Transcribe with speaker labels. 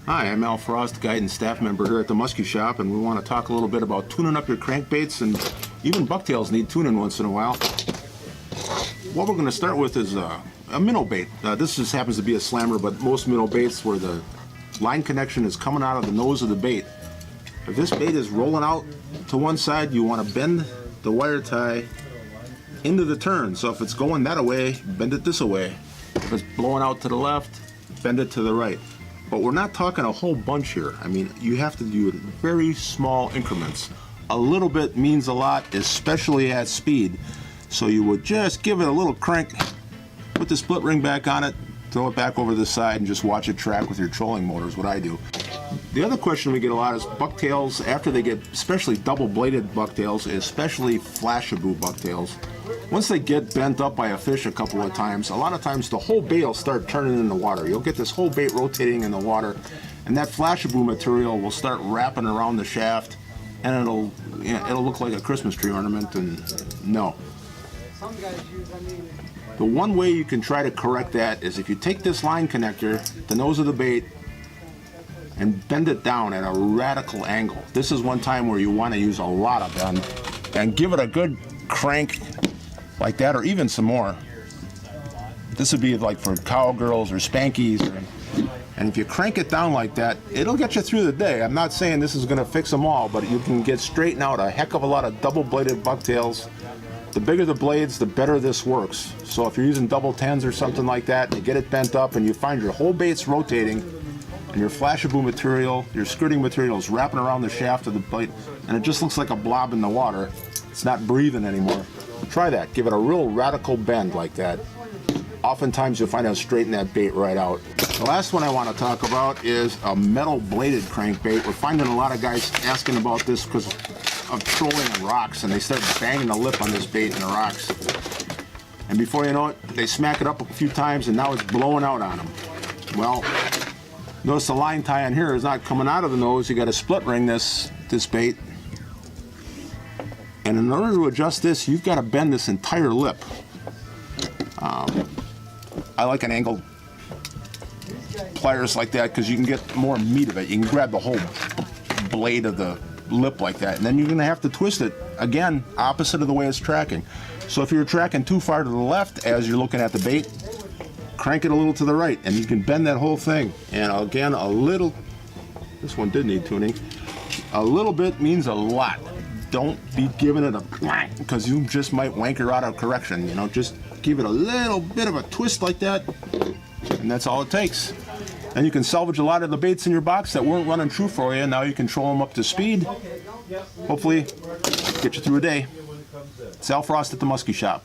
Speaker 1: Hi, I'm Al Frost, guide and staff member here at the Musky shop, and we want to talk a little bit about tuning up your crankbaits, and even bucktails need tuning once in a while. What we're going to start with is a minnow bait. This just happens to be a slammer, but most minnow baits where the line connection is coming out of the nose of the bait. If this bait is rolling out to one side, you want to bend the wire tie into the turn. So if it's going that way, bend it this way. If it's blowing out to the left, bend it to the right. But we're not talking a whole bunch here. I mean, you have to do it in very small increments. A little bit means a lot, especially at speed. So you would just give it a little crank, put the split ring back on it, throw it back over the side, and just watch it track with your trolling motor is what I do. The other question we get a lot is bucktails, after they get, especially double-bladed bucktails, especially flashaboo bucktails, once they get bent up by a fish a couple of times, a lot of times the whole bait will start turning in the water. You'll get this whole bait rotating in the water, and that flashaboo material will start wrapping around the shaft, and it'll look like a Christmas tree ornament, and no. The one way you can try to correct that is if you take this line connector, the nose of the bait, and bend it down at a radical angle. This is one time where you want to use a lot of bend, and give it a good crank like that, or even some more. This would be like for cowgirls or spankies, and if you crank it down like that, it'll get you through the day. I'm not saying this is going to fix them all, but you can get straightened out a heck of a lot of double-bladed bucktails. The bigger the blades, the better this works. So if you're using double tens or something like that, and you get it bent up and you find your whole bait's rotating, and your flashaboo material, your skirting material is wrapping around the shaft of the bait, and it just looks like a blob in the water, it's not breathing anymore. Try that. Give it a real radical bend like that. Oftentimes you'll find it'll straighten that bait right out. The last one I want to talk about is a metal bladed crankbait. We're finding a lot of guys asking about this because of trolling and rocks, and they start banging the lip on this bait and the rocks. And before you know it, they smack it up a few times and now it's blowing out on them. Well, notice the line tie on here is not coming out of the nose. You got to split ring this bait. And in order to adjust this, you've got to bend this entire lip. I like an angled pliers like that because you can get more meat of it. You can grab the whole blade of the lip like that, and then you're going to have to twist it, again, opposite of the way it's tracking. So if you're tracking too far to the left as you're looking at the bait, crank it a little to the right, and you can bend that whole thing. And again, a little, this one did need tuning, a little bit means a lot. Don't be giving it a blank because you just might wank her out of correction. You know, just give it a little bit of a twist like that, and that's all it takes. And you can salvage a lot of the baits in your box that weren't running true for you. Now you can troll them up to speed. Hopefully, get you through a day. It's Al Frost at the Musky shop.